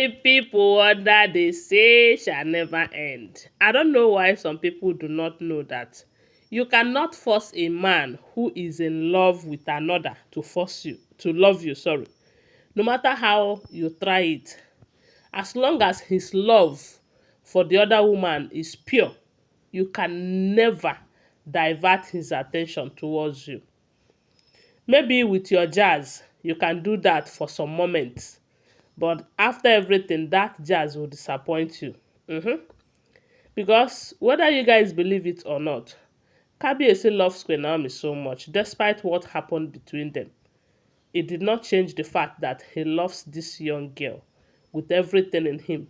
My people wonder they say shall never end. I don't know why some people do not know that you cannot force a man who is in love with another to force you to love you, sorry. No matter how you try it, as long as his love for the other woman is pure, you can never divert his attention towards you. Maybe with your jazz, you can do that for some moments, but after everything, that jazz will disappoint you. Because whether you guys believe it or not, Kabiyesi loves Queen Naomi so much, despite what happened between them. It did not change the fact that he loves this young girl with everything in him.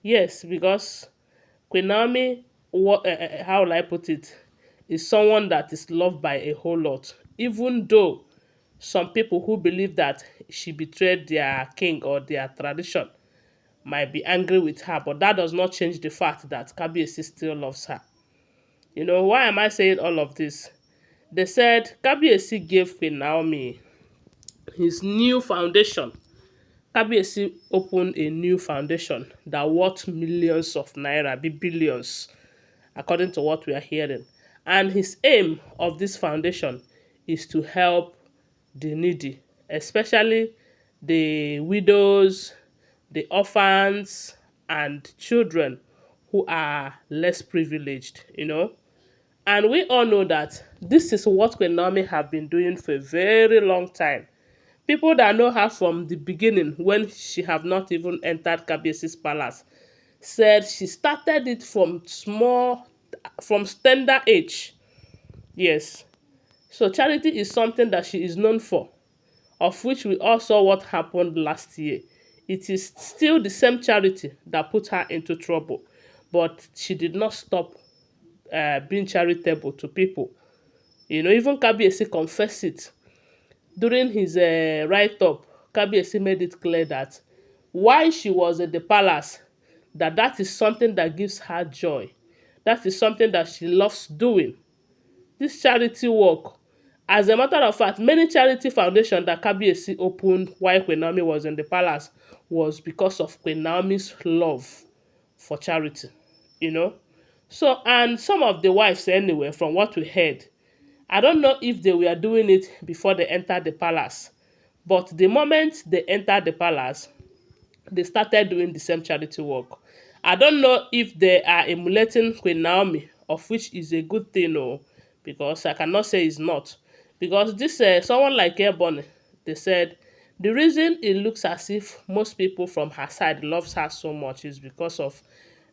Yes, because Queen Naomi, how will I put it, is someone that is loved by a whole lot. Even though some people who believe that she betrayed their king or their tradition might be angry with her, but that does not change the fact that Kabiyesi still loves her. You know, why am I saying all of this? They said Kabiyesi gave Queen Naomi his new foundation. Kabiyesi opened a new foundation that worth millions of naira, be billions, according to what we are hearing. And his aim of this foundation is to help the needy, especially the widows, the orphans, and children who are less privileged, you know. And we all know that this is what Queen Naomi have been doing for a very long time. People that know her from the beginning, when she have not even entered Kabiyesi's palace, said she started it from tender age. Yes. So charity is something that she is known for, of which we all saw what happened last year. It is still the same charity that put her into trouble, but she did not stop being charitable to people. You know, even Kabiyesi confessed it during his write-up. Kabiyesi made it clear that while she was at the palace, that is something that gives her joy. That is something that she loves doing. This charity work. As a matter of fact, many charity foundations that Kabiyesi opened while Queen Naomi was in the palace was because of Queen Naomi's love for charity, you know. So, and some of the wives anyway, from what we heard, I don't know if they were doing it before they entered the palace, but the moment they entered the palace, they started doing the same charity work. I don't know if they are emulating Queen Naomi, of which is a good thing, no, because I cannot say it's not. Because this someone like Ebony, they said the reason it looks as if most people from her side loves her so much is because of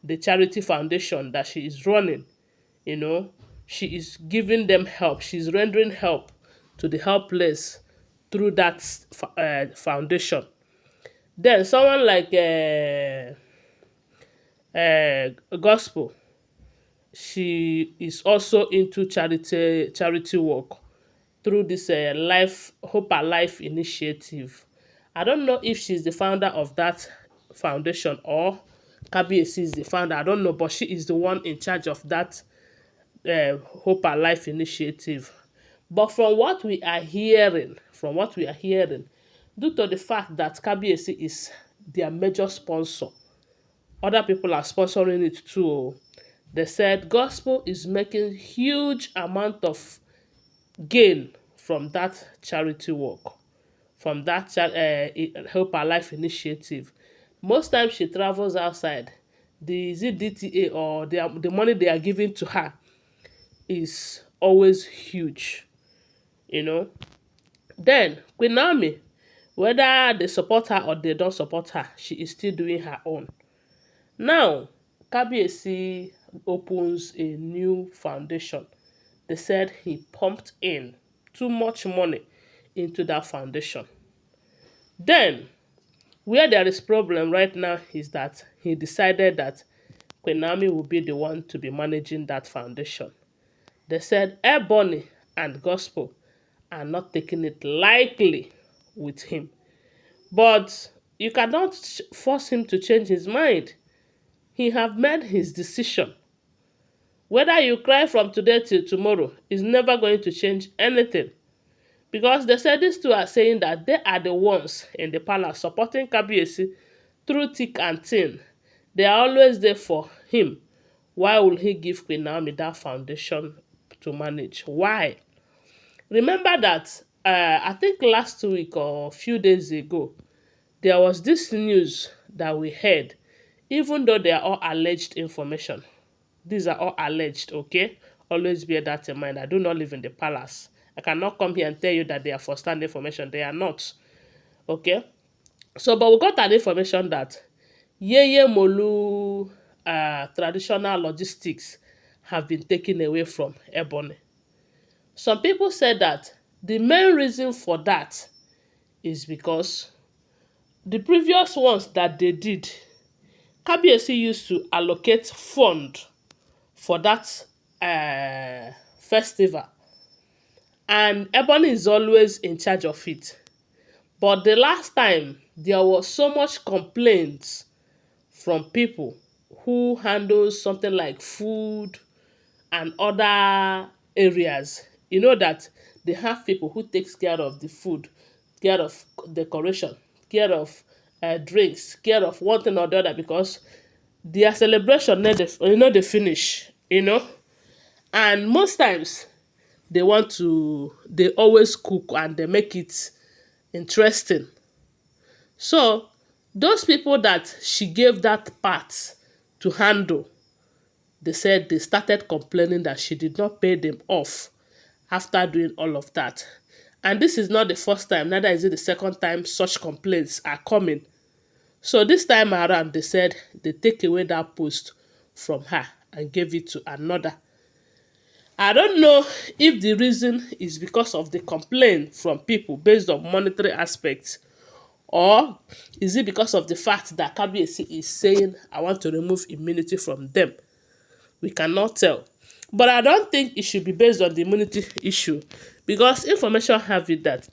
the charity foundation that she is running. You know, she is giving them help. She's rendering help to the helpless through that foundation. Then someone like gospel, she is also into charity work through this life hope and life initiative. I don't know if she's the founder of that foundation or Kabiyesi is the founder. I don't know, but she is the one in charge of that hope and life initiative. But from what we are hearing, due to the fact that Kabiyesi is their major sponsor, other people are sponsoring it too. Oh. They said gospel is making huge amount of gain from that charity work, from that help her life initiative. Most times she travels outside, the is it DTA or the money they are giving to her is always huge, you know. Then Queen Naomi, whether they support her or they don't support her, she is still doing her own. Now, Kabiyesi opens a new foundation. They said he pumped in too much money into that foundation. Then, where there is problem right now is that he decided that Queen Naomi will be the one to be managing that foundation. They said Ebony and Gospel are not taking it lightly with him. But you cannot force him to change his mind. He have made his decision. Whether you cry from today till tomorrow is never going to change anything. Because they said these two are saying that they are the ones in the palace supporting Kabiyesi through thick and thin. They are always there for him. Why will he give Queen Naomi that foundation to manage? Why? Remember that I think last week or a few days ago, there was this news that we heard, even though they are all alleged information. These are all alleged, okay? Always bear that in mind. I do not live in the palace. I cannot come here and tell you that they are first-hand information. They are not, okay? So, but we got an information that Yeye Molu traditional logistics have been taken away from Ebony. Some people said that the main reason for that is because the previous ones that they did, Kabiyesi used to allocate fund for that festival, and Ebony is always in charge of it. But the last time, there was so much complaints from people who handles something like food and other areas. You know that they have people who takes care of the food, care of decoration, care of drinks, care of one thing or the other, because their celebration they finish, and most times they always cook and they make it interesting. So those people that she gave that part to handle, they said they started complaining that she did not pay them off after doing all of that. And this is not the first time, neither is it the second time such complaints are coming. So this time around, they said they take away that post from her and gave it to another. I don't know if the reason is because of the complaint from people based on monetary aspects, or is it because of the fact that Kabiyesi is saying, I want to remove immunity from them. We cannot tell. But I don't think it should be based on the immunity issue, because information have it that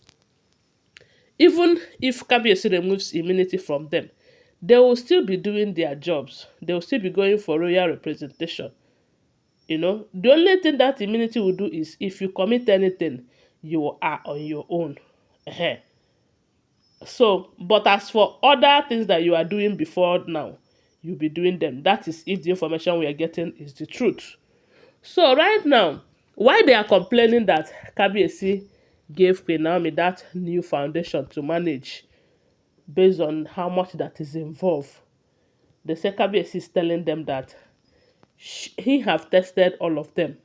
even if Kabiyesi removes immunity from them, they will still be doing their jobs. They will still be going for royal representation. The only thing that immunity will do is if you commit anything, you are on your own. Ehen. So, but as for other things that you are doing before now, you'll be doing them. That is if the information we are getting is the truth. So right now, why they are complaining that Kabiyesi gave Queen Naomi that new foundation to manage based on how much that is involved, they say Kabiyesi is telling them that he have tested all of them.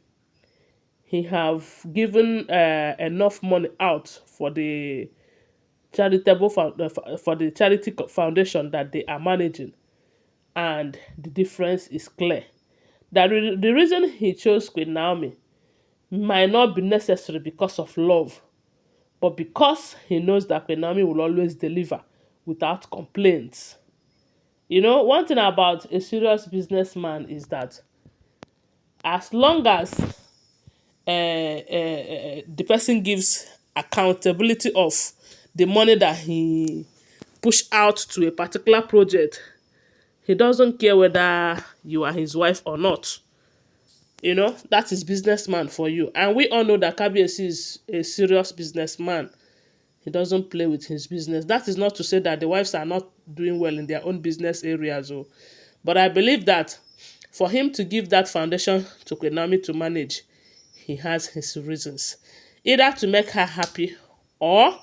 He have given enough money out for the for the charity foundation that they are managing, and the difference is clear. The reason he chose Queen Naomi might not be necessary because of love, but because he knows that Queen Naomi will always deliver without complaints. One thing about a serious businessman is that as long as the person gives accountability of the money that he push out to a particular project, he doesn't care whether you are his wife or not. That is businessman for you. And we all know that Kabiyesi is a serious businessman. He doesn't play with his business. That is not to say that the wives are not doing well in their own business areas. But I believe that for him to give that foundation to Queen Naomi to manage, he has his reasons. Either to make her happy or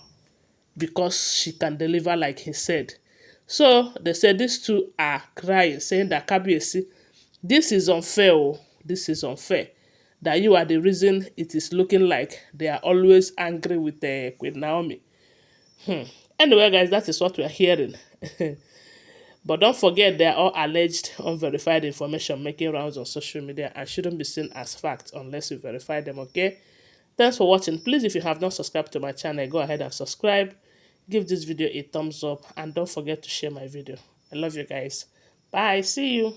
because she can deliver like he said. So they said these two are crying, saying that Kabiyesi, this is unfair. This is unfair. That you are the reason it is looking like they are always angry with Queen Naomi. Anyway, guys, that is what we are hearing. But don't forget, they are all alleged, unverified information making rounds on social media and shouldn't be seen as fact unless you verify them, okay? Thanks for watching. Please, if you have not subscribed to my channel, go ahead and subscribe. Give this video a thumbs up and don't forget to share my video. I love you guys. Bye. See you.